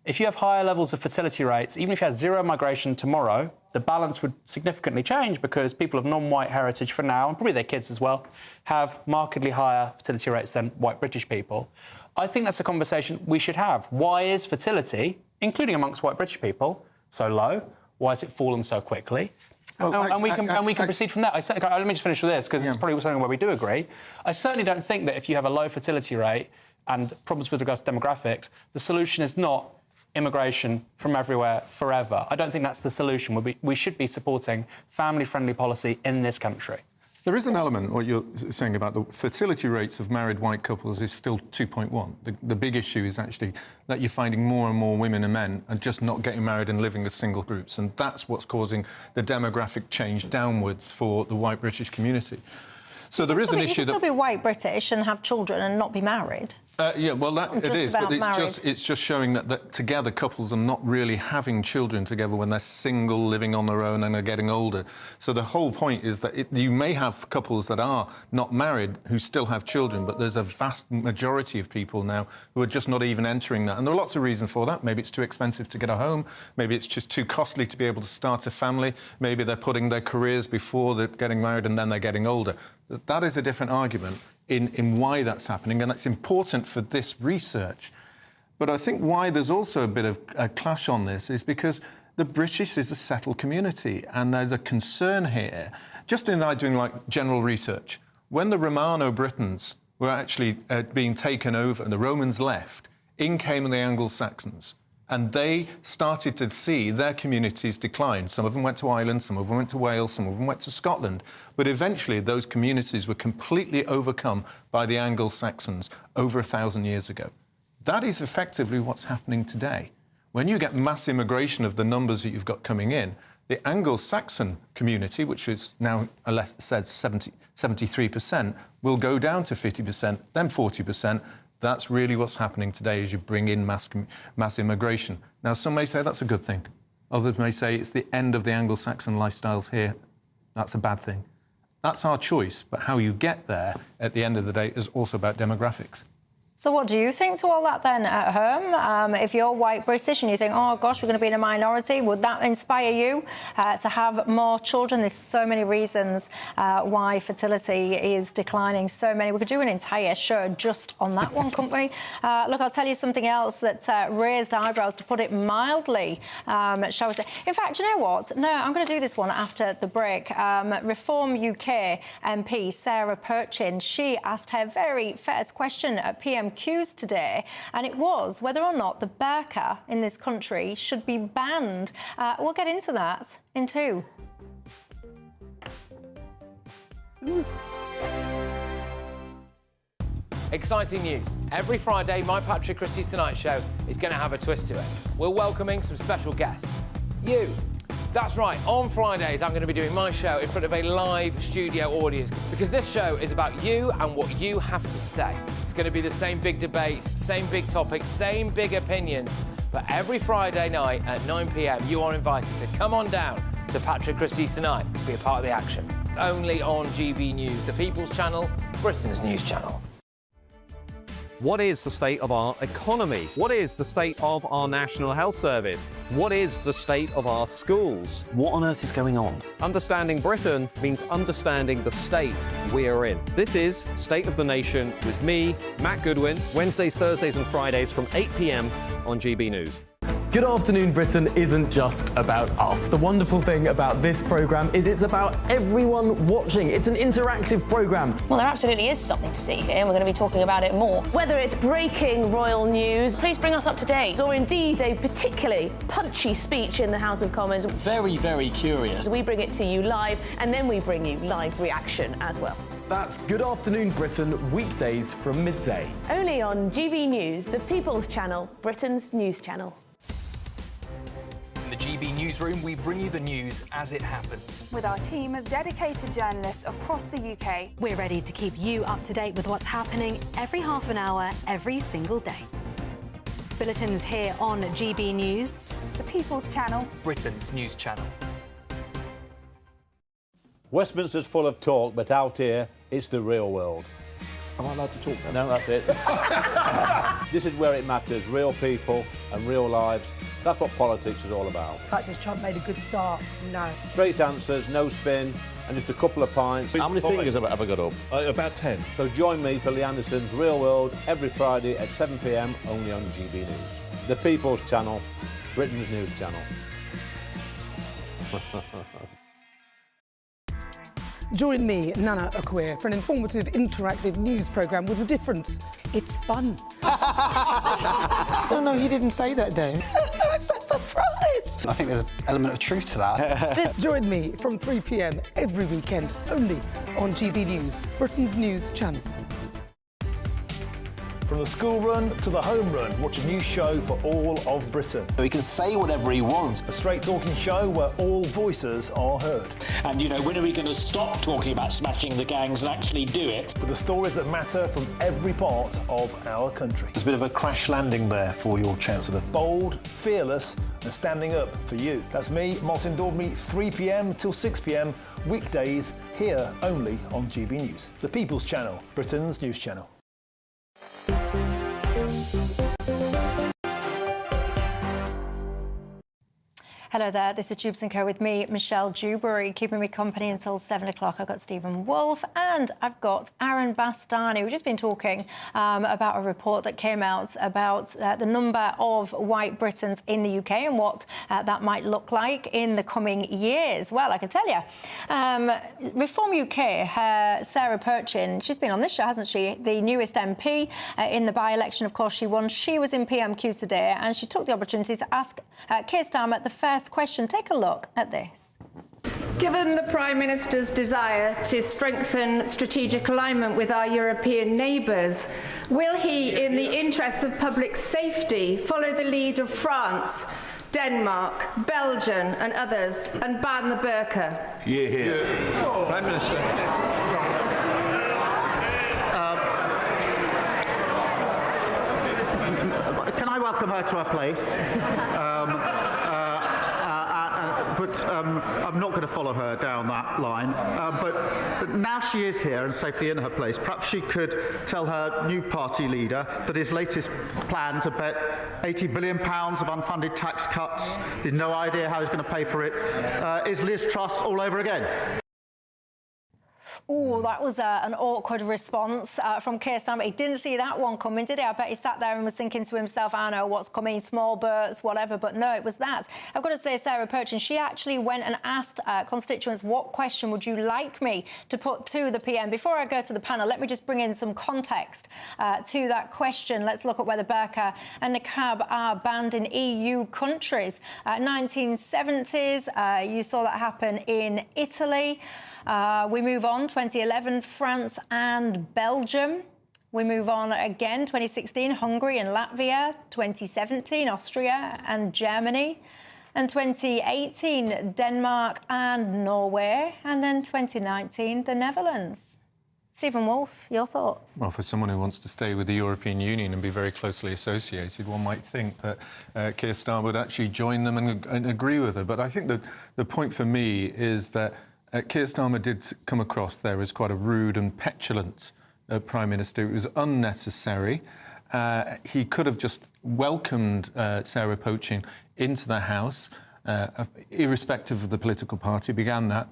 If you have higher levels of fertility rates, even if you had zero migration tomorrow, the balance would significantly change because people of non-white heritage for now, and probably their kids as well, have markedly higher fertility rates than white British people. I think that's a conversation we should have. Why is fertility, including amongst white British people, so low? Why has it fallen so quickly? Well, we can proceed from that. Let me just finish with this, because it's probably something where we do agree. I certainly don't think that if you have a low fertility rate and problems with regards to demographics, the solution is not immigration from everywhere forever. I don't think that's the solution. We should be supporting family-friendly policy in this country.
There is an element, what you're saying about the fertility rates of married white couples is still 2.1. The big issue is actually that you're finding more and more women and men are just not getting married and living as single groups. And that's what's causing the demographic change downwards for the white British community. So there is an issue that...
You can still be white British and have children and not be married.
Yeah, well, it is, but it's just showing that together couples are not really having children together when they're single, living on their own and are getting older. So the whole point is that you may have couples that are not married who still have children, but there's a vast majority of people now who are just not even entering that. And there are lots of reasons for that. Maybe it's too expensive to get a home. Maybe it's just too costly to be able to start a family. Maybe they're putting their careers before they're getting married and then they're getting older. That is a different argument in why that's happening, and that's important for this research. But I think why there's also a bit of a clash on this is because the British is a settled community, and there's a concern here. Just in doing like general research, when the Romano Britons were actually being taken over and the Romans left, in came the Anglo-Saxons. And they started to see their communities decline. Some of them went to Ireland, some of them went to Wales, some of them went to Scotland. But eventually, those communities were completely overcome by the Anglo-Saxons over 1,000 years ago. That is effectively what's happening today. When you get mass immigration of the numbers that you've got coming in, the Anglo-Saxon community, which is now says 73%, will go down to 50%, then 40%. That's really what's happening today as you bring in mass immigration. Now, some may say that's a good thing. Others may say it's the end of the Anglo-Saxon lifestyles here. That's a bad thing. That's our choice, but how you get there at the end of the day is also about demographics.
So what do you think to all that then at home? If you're white British and you think, oh gosh, we're going to be in a minority, would that inspire you to have more children? There's so many reasons why fertility is declining. So many. We could do an entire show just on that one, couldn't we? Look, I'll tell you something else that raised eyebrows, to put it mildly, shall we say. In fact, you know what? No, I'm going to do this one after the break. Reform UK MP Sarah Perchin, she asked her very first question at PM PMQs today, and it was whether or not the burqa in this country should be banned. We'll get into that in 2.
Exciting news. Every Friday, my Patrick Christie's Tonight Show is going to have a twist to it. We're welcoming some special guests. You. That's right, on Fridays I'm going to be doing my show in front of a live studio audience because this show is about you and what you have to say. It's going to be the same big debates, same big topics, same big opinions. But every Friday night at 9 p.m, you are invited to come on down to Patrick Christie's Tonight to be a part of the action. Only on GB News, the People's Channel, Britain's news channel.
What is the state of our economy? What is the state of our National Health Service? What is the state of our schools?
What on earth is going on?
Understanding Britain means understanding the state we are in. This is State of the Nation with me, Matt Goodwin, Wednesdays, Thursdays and Fridays from 8 p.m. on GB News.
Good Afternoon Britain isn't just about us. The wonderful thing about this programme is it's about everyone watching. It's an interactive programme.
Well, there absolutely is something to see here, and we're going to be talking about it more. Whether it's breaking royal news, please bring us up to date, or indeed a particularly punchy speech in the House of Commons.
Very, very curious.
We bring it to you live, and then we bring you live reaction as well.
That's Good Afternoon Britain, weekdays from midday.
Only on GB News, the People's Channel, Britain's news channel.
In the GB Newsroom, we bring you the news as it happens.
With our team of dedicated journalists across the UK.
We're ready to keep you up to date with what's happening every half an hour, every single day. Bulletins here on GB News.
The People's Channel.
Britain's news channel.
Westminster's full of talk, but out here, it's the real world. Am I allowed to talk now? No, that's it. This is where it matters, real people and real lives. That's what politics is all about.
The fact that Trump made a good start, no.
Straight answers, no spin, and just a couple of pints. How many fingers have I got up? About 10. So join me for Lee Anderson's Real World every Friday at 7 p.m, only on GB News. The People's Channel, Britain's news channel.
Join me, Nana Akwe, for an informative, interactive news programme with a difference. It's fun.
No, he didn't say that, Dave.
I'm so surprised.
I think there's an element of truth to that.
Join me from 3 p.m. every weekend, only on GB News, Britain's news channel.
From the school run to the home run, watch a new show for all of Britain.
So he can say whatever he wants.
A straight talking show where all voices are heard.
And, you know, when are we going to stop talking about smashing the gangs and actually do it?
With the stories that matter from every part of our country.
There's a bit of a crash landing there for your Chancellor.
Bold, fearless and standing up for you. That's me, Martin Dewbs, 3 p.m. till 6 p.m, weekdays, here only on GB News. The People's Channel, Britain's news channel.
Hello there, this is Dewbs & Co with me, Michelle Dewberry, keeping me company until 7 o'clock. I've got Stephen Wolfe and I've got Aaron Bastani. We've just been talking about a report that came out about the number of white Britons in the UK and what that might look like in the coming years. Well, I can tell you, Reform UK, Sarah Perchin, she's been on this show, hasn't she? The newest MP in the by-election, of course, she won. She was in PMQs today and she took the opportunity to ask Keir Starmer the first question. Take a look at this.
Given the Prime Minister's desire to strengthen strategic alignment with our European neighbours, will he, in the interests of public safety, follow the lead of France, Denmark, Belgium and others and ban the burqa?
Yeah.
Prime Minister.
Can I welcome her to her place? But I'm not going to follow her down that line. But now she is here and safely in her place, perhaps she could tell her new party leader that his latest plan to bet £80 billion of unfunded tax cuts, he's no idea how he's going to pay for it, is Liz Truss all over again.
Oh, that was an awkward response from Keir Starmer. He didn't see that one coming, did he? I bet he sat there and was thinking to himself, I know what's coming, small berts, whatever. But no, it was that. I've got to say, Sarah Perchin, she actually went and asked constituents, what question would you like me to put to the PM? Before I go to the panel, let me just bring in some context to that question. Let's look at whether burqa and niqab are banned in EU countries. 1970s, you saw that happen in Italy. We move on, 2011, France and Belgium. We move on again, 2016, Hungary and Latvia. 2017, Austria and Germany. And 2018, Denmark and Norway. And then 2019, the Netherlands. Stephen Wolfe, your thoughts?
Well, for someone who wants to stay with the European Union and be very closely associated, one might think that Keir Starmer would actually join them and agree with her. But I think the point for me is that Keir Starmer did come across there as quite a rude and petulant Prime Minister. It was unnecessary. He could have just welcomed Sarah Perchin into the House, irrespective of the political party, began that.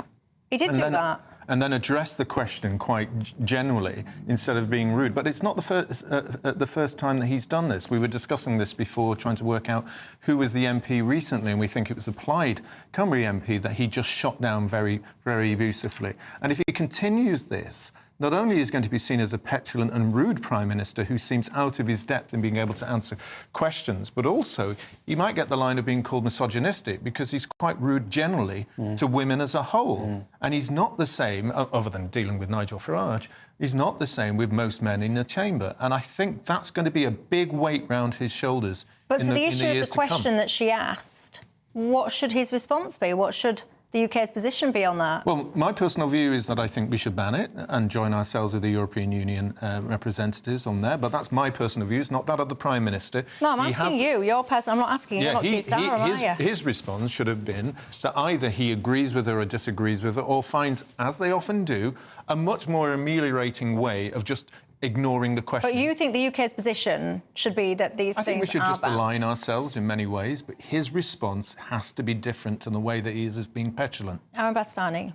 He did do that.
And then address the question quite generally instead of being rude. But it's not the first time that he's done this. We were discussing this before, trying to work out who was the MP recently, and we think it was a Plaid Cymru MP that he just shot down very, very abusively. And if he continues this, not only is he going to be seen as a petulant and rude Prime Minister who seems out of his depth in being able to answer questions, but also he might get the line of being called misogynistic because he's quite rude generally to women as a whole. And he's not the same, other than dealing with Nigel Farage, he's not the same with most men in the chamber. And I think that's going to be a big weight round his shoulders.
But
in
to
the
the issue of the question that she asked, what should his response be? What should the UK's position be on that?
Well, my personal view is that I think we should ban it and join ourselves with the European Union representatives on there. But that's my personal view. It's not that of the Prime Minister.
No, I'm asking you. Your person. I'm not asking you. You're not Keir Starmer, am I?
His response should have been that either he agrees with her or disagrees with her, or finds, as they often do, a much more ameliorating way of just ignoring the question.
But you think the UK's position should be that these things are
I think we should just
banned.
align ourselves in many ways, but his response has to be different to the way that he is as being petulant.
Aaron Bastani.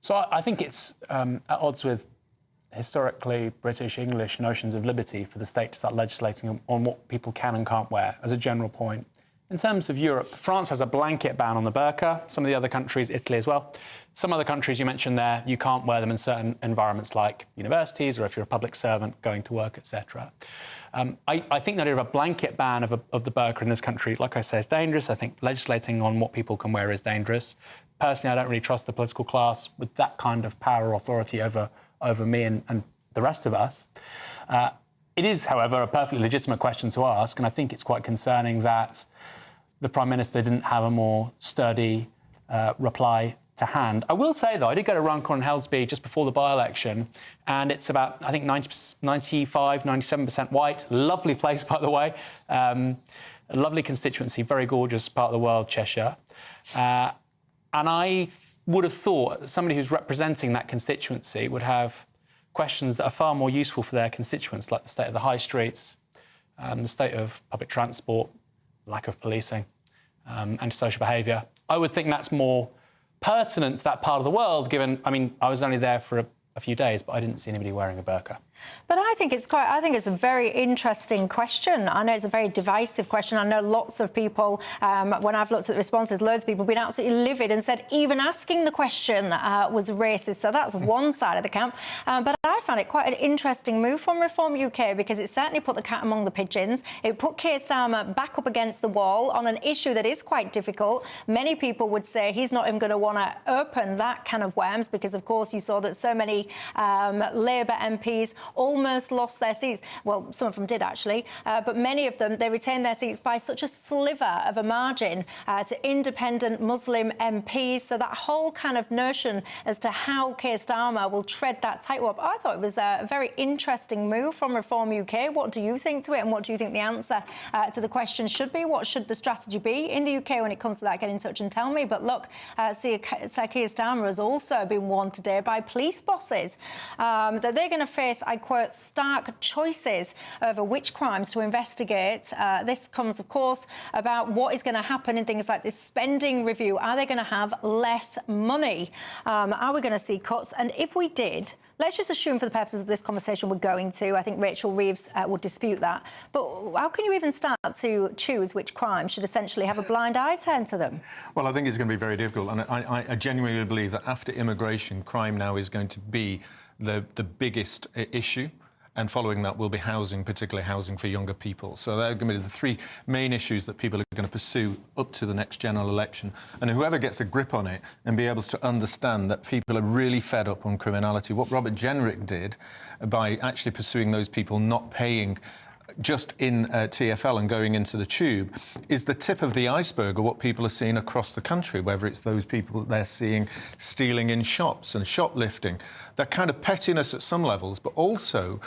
So I think it's at odds with historically British, English notions of liberty for the state to start legislating on what people can and can't wear, as a general point. In terms of Europe, France has a blanket ban on the burqa. Some of the other countries, Italy as well. Some other countries you mentioned there, you can't wear them in certain environments like universities or if you're a public servant going to work, etc. I think the idea of a blanket ban of the burqa in this country, like I say, is dangerous. I think legislating on what people can wear is dangerous. Personally, I don't really trust the political class with that kind of power or authority over me and the rest of us. It is, however, a perfectly legitimate question to ask, and I think it's quite concerning that the Prime Minister didn't have a more sturdy reply to hand. I will say, though, I did go to Runcorn and Helsby just before the by-election, and it's about, I think, 95, 97% white. Lovely place, by the way. A lovely constituency, very gorgeous part of the world, Cheshire. And I would have thought that somebody who's representing that constituency would have questions that are far more useful for their constituents, like the state of the high streets, the state of public transport, lack of policing, antisocial behaviour. I would think that's more pertinent to that part of the world, given, I mean, I was only there for a few days, but I didn't see anybody wearing a burqa.
But I think it's a very interesting question. I know it's a very divisive question. I know lots of people, when I've looked at the responses, loads of people have been absolutely livid and said even asking the question was racist. So that's one side of the camp. But I found it quite an interesting move from Reform UK because it certainly put the cat among the pigeons. It put Keir Starmer back up against the wall on an issue that is quite difficult. Many people would say he's not even going to want to open that can of worms because, of course, you saw that so many Labour MPs almost lost their seats. Well, some of them did, actually, but many of them, they retained their seats by such a sliver of a margin to independent Muslim MPs. So that whole kind of notion as to how Keir Starmer will tread that tightrope, I thought it was a very interesting move from Reform UK. What do you think to it, and what do you think the answer to the question should be? What should the strategy be in the UK when it comes to that? Get in touch and tell me. But look, Sir Keir Starmer has also been warned today by police bosses forces, that they're going to face, I quote, stark choices over which crimes to investigate. This comes, of course, about what is going to happen in things like this spending review. Are they going to have less money? Are we going to see cuts? And if we did, let's just assume for the purposes of this conversation we're going to. I think Rachel Reeves would dispute that. But how can you even start to choose which crimes should essentially have a blind eye turned to them?
Well, I think it's going to be very difficult. And I genuinely believe that after immigration, crime now is going to be the biggest issue. And following that will be housing, particularly housing for younger people. So they're going to be the three main issues that people are going to pursue up to the next general election. And whoever gets a grip on it and be able to understand that people are really fed up on criminality, what Robert Jenrick did by actually pursuing those people not paying just in TfL and going into the tube is the tip of the iceberg of what people are seeing across the country, whether it's those people they're seeing stealing in shops and shoplifting. That kind of pettiness at some levels, but also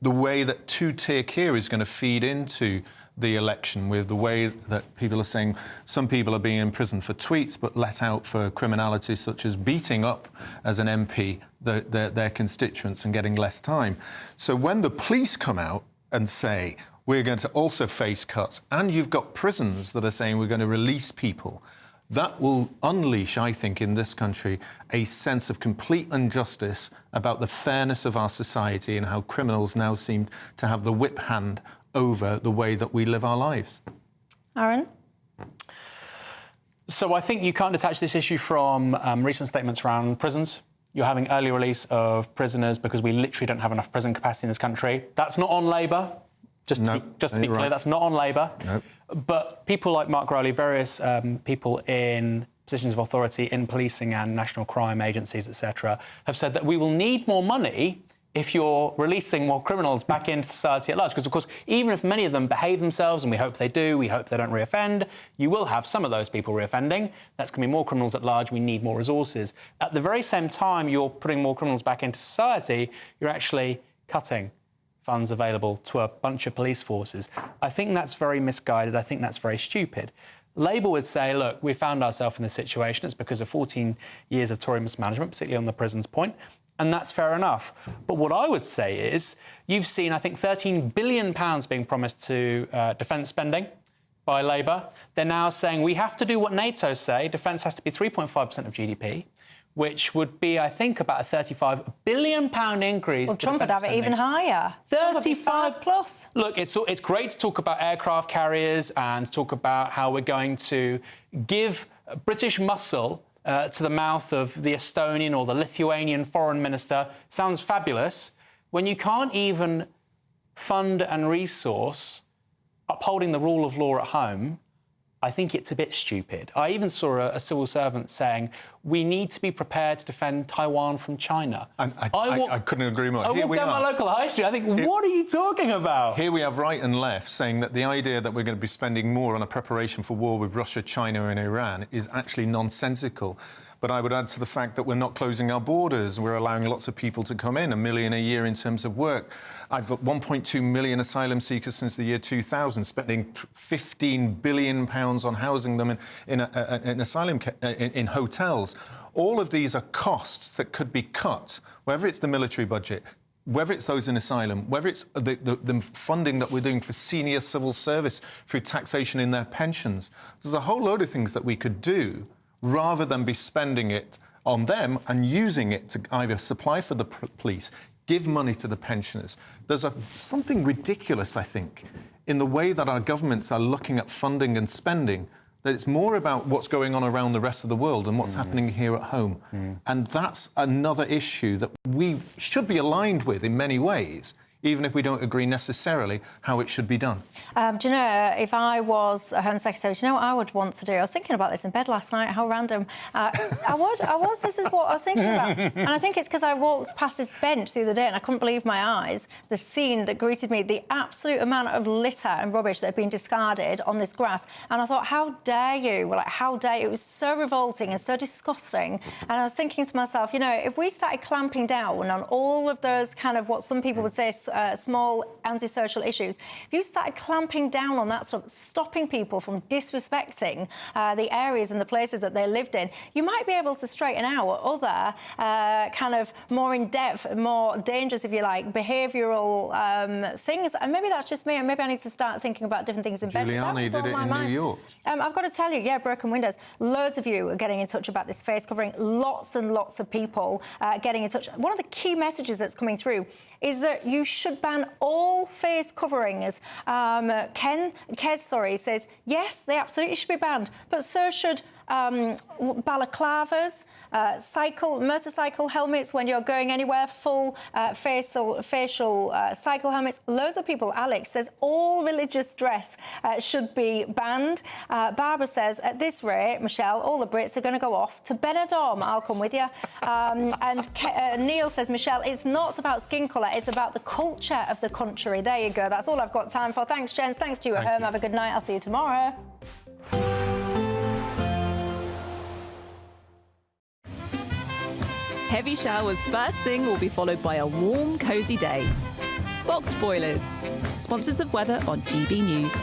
the way that two-tier care is going to feed into the election, with the way that people are saying some people are being imprisoned for tweets but let out for criminality such as beating up as an MP their constituents and getting less time. So when the police come out and say we're going to also face cuts, and you've got prisons that are saying we're going to release people, that will unleash, I think, in this country, a sense of complete injustice about the fairness of our society and how criminals now seem to have the whip hand over the way that we live our lives.
Aaron?
So I think you can't detach this issue from recent statements around prisons. You're having early release of prisoners because we literally don't have enough prison capacity in this country. That's not on Labour. Just to be clear, that's not on Labour.
No.
But people like Mark Rowley, various people in positions of authority in policing and national crime agencies, etc., have said that we will need more money if you're releasing more criminals back into society at large. Because, of course, even if many of them behave themselves, and we hope they do, we hope they don't reoffend, you will have some of those people reoffending. That's going to be more criminals at large. We need more resources. At the very same time you're putting more criminals back into society, you're actually cutting funds available to a bunch of police forces. I think that's very misguided. I think that's very stupid. Labour would say, look, we found ourselves in this situation. It's because of 14 years of Tory mismanagement, particularly on the prisons point, and that's fair enough. But what I would say is you've seen, I think, £13 billion being promised to defence spending by Labour. They're now saying we have to do what NATO say. Defence has to be 3.5% of GDP, which would be, I think, about a £35 billion increase.
Well, Trump would have it even higher.
35
plus.
Look, it's great to talk about aircraft carriers and talk about how we're going to give British muscle to the mouth of the Estonian or the Lithuanian foreign minister. Sounds fabulous. When you can't even fund and resource upholding the rule of law at home, I think it's a bit stupid. I even saw a civil servant saying we need to be prepared to defend Taiwan from China.
I couldn't agree more.
I walked down my local high street. I think, what are you talking about?
Here we have right and left saying that the idea that we're going to be spending more on a preparation for war with Russia, China and Iran is actually nonsensical. But I would add to the fact that we're not closing our borders. We're allowing lots of people to come in, 1 million a year in terms of work. I've got 1.2 million asylum seekers since the year 2000, spending £15 billion on housing them in hotels. All of these are costs that could be cut, whether it's the military budget, whether it's those in asylum, whether it's the funding that we're doing for senior civil service through taxation in their pensions. There's a whole load of things that we could do rather than be spending it on them and using it to either supply for the police, give money to the pensioners. There's something ridiculous, I think, in the way that our governments are looking at funding and spending, that it's more about what's going on around the rest of the world and what's happening here at home. And that's another issue that we should be aligned with in many ways, even if we don't agree necessarily how it should be done.
Do you know, if I was a Home Secretary, do you know what I would want to do? I was thinking about this in bed last night, how random. This is what I was thinking about. And I think it's because I walked past this bench the other day and I couldn't believe my eyes, the scene that greeted me, the absolute amount of litter and rubbish that had been discarded on this grass. And I thought, how dare you? Like, how dare you? It was so revolting and so disgusting. And I was thinking to myself, you know, if we started clamping down on all of those kind of what some people would say small antisocial issues, if you started clamping down on that stuff, stopping people from disrespecting the areas and the places that they lived in, you might be able to straighten out other kind of more in-depth, more dangerous, if you like, behavioural things. And maybe that's just me, and maybe I need to start thinking about different things in bed.
Giuliani did it in New York.
I've got to tell you, yeah, broken windows. Loads of you are getting in touch about this face covering. Lots and lots of people getting in touch. One of the key messages that's coming through is that you should ban all face coverings. Kez says, yes, they absolutely should be banned, but so should balaclavas, motorcycle helmets when you're going anywhere, full facial cycle helmets. Loads of people. Alex says all religious dress should be banned. Barbara says, at this rate, Michelle, all the Brits are going to go off to Benidorm. I'll come with you. And Neil says, Michelle, it's not about skin colour, it's about the culture of the country. There you go. That's all I've got time for. Thanks, Jens. Thanks to you at home. Have a good night. I'll see you tomorrow.
Heavy showers first thing will be followed by a warm, cosy day. Boxed boilers, sponsors of weather on GB News.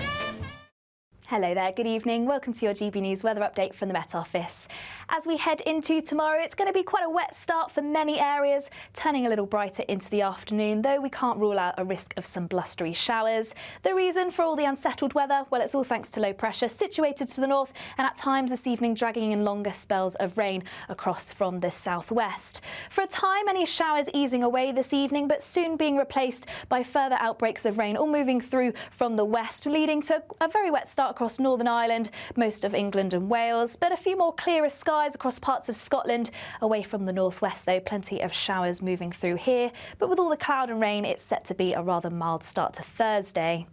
Hello there, good evening. Welcome to your GB News weather update from the Met Office. As we head into tomorrow, it's going to be quite a wet start for many areas, turning a little brighter into the afternoon, though we can't rule out a risk of some blustery showers. The reason for all the unsettled weather? Well, it's all thanks to low pressure situated to the north and at times this evening dragging in longer spells of rain across from the southwest. For a time, any showers easing away this evening, but soon being replaced by further outbreaks of rain, all moving through from the west, leading to a very wet start across Northern Ireland, most of England and Wales, but a few more clearer skies across parts of Scotland. Away from the northwest, though, plenty of showers moving through here, but with all the cloud and rain, it's set to be a rather mild start to Thursday.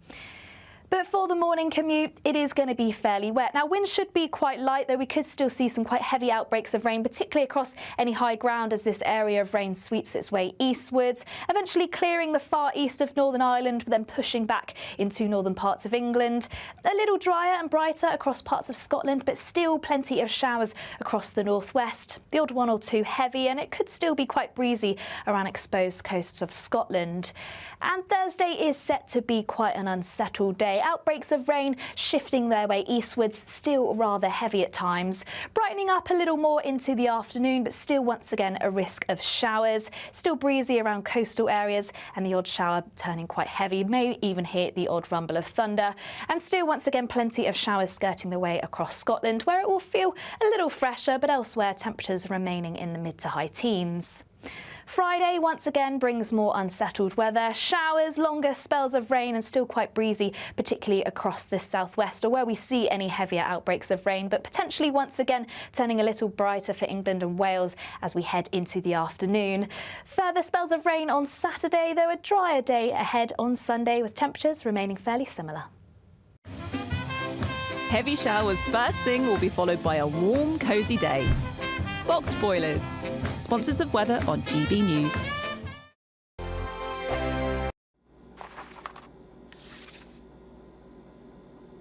But for the morning commute, it is going to be fairly wet. Now, winds should be quite light, though we could still see some quite heavy outbreaks of rain, particularly across any high ground as this area of rain sweeps its way eastwards, eventually clearing the far east of Northern Ireland, but then pushing back into northern parts of England. A little drier and brighter across parts of Scotland, but still plenty of showers across the northwest. The odd one or two heavy, and it could still be quite breezy around exposed coasts of Scotland. And Thursday is set to be quite an unsettled day. Outbreaks of rain shifting their way eastwards, still rather heavy at times. Brightening up a little more into the afternoon, but still once again a risk of showers. Still breezy around coastal areas, and the odd shower turning quite heavy, may even hit the odd rumble of thunder. And still once again plenty of showers skirting the way across Scotland, where it will feel a little fresher, but elsewhere temperatures remaining in the mid to high teens. Friday once again brings more unsettled weather, showers, longer spells of rain and still quite breezy, particularly across the southwest or where we see any heavier outbreaks of rain, but potentially once again turning a little brighter for England and Wales as we head into the afternoon. Further spells of rain on Saturday, though a drier day ahead on Sunday with temperatures remaining fairly similar.
Heavy showers first thing will be followed by a warm, cosy day. Boxed boilers, sponsors of weather on GB News.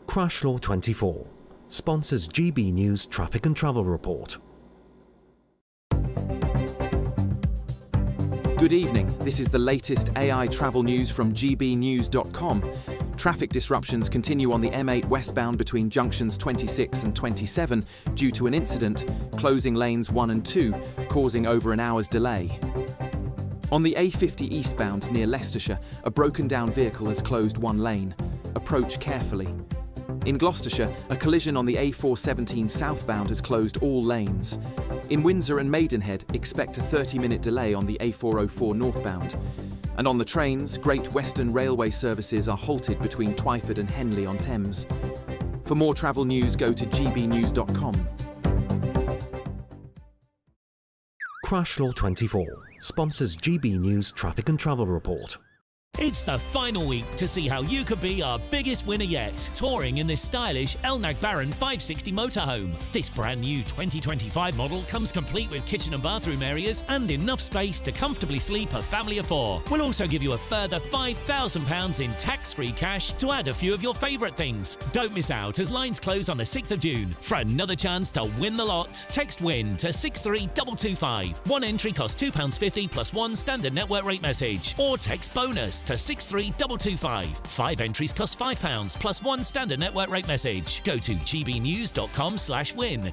Crash Law 24 sponsors GB News Traffic and Travel Report.
Good evening. This is the latest AI travel news from GBNews.com. Traffic disruptions continue on the M8 westbound between junctions 26 and 27 due to an incident, closing lanes 1 and 2, causing over an hour's delay. On the A50 eastbound near Leicestershire, a broken down vehicle has closed one lane. Approach carefully. In Gloucestershire, a collision on the A417 southbound has closed all lanes. In Windsor and Maidenhead, expect a 30-minute delay on the A404 northbound. And on the trains, Great Western Railway services are halted between Twyford and Henley-on-Thames. For more travel news, go to gbnews.com.
Crash Law 24 sponsors GB News Traffic and Travel Report.
It's the final week to see how you could be our biggest winner yet, touring in this stylish Elnag Baron 560 motorhome. This brand new 2025 model comes complete with kitchen and bathroom areas and enough space to comfortably sleep a family of 4. We'll also give you a further £5,000 in tax-free cash to add a few of your favourite things. Don't miss out as lines close on the 6th of June. For another chance to win the lot, text WIN to 63225. One entry costs £2.50 plus one standard network rate message, or text BONUS to 63225. 5 entries cost £5 plus 1 standard network rate message. Go to gbnews.com/win.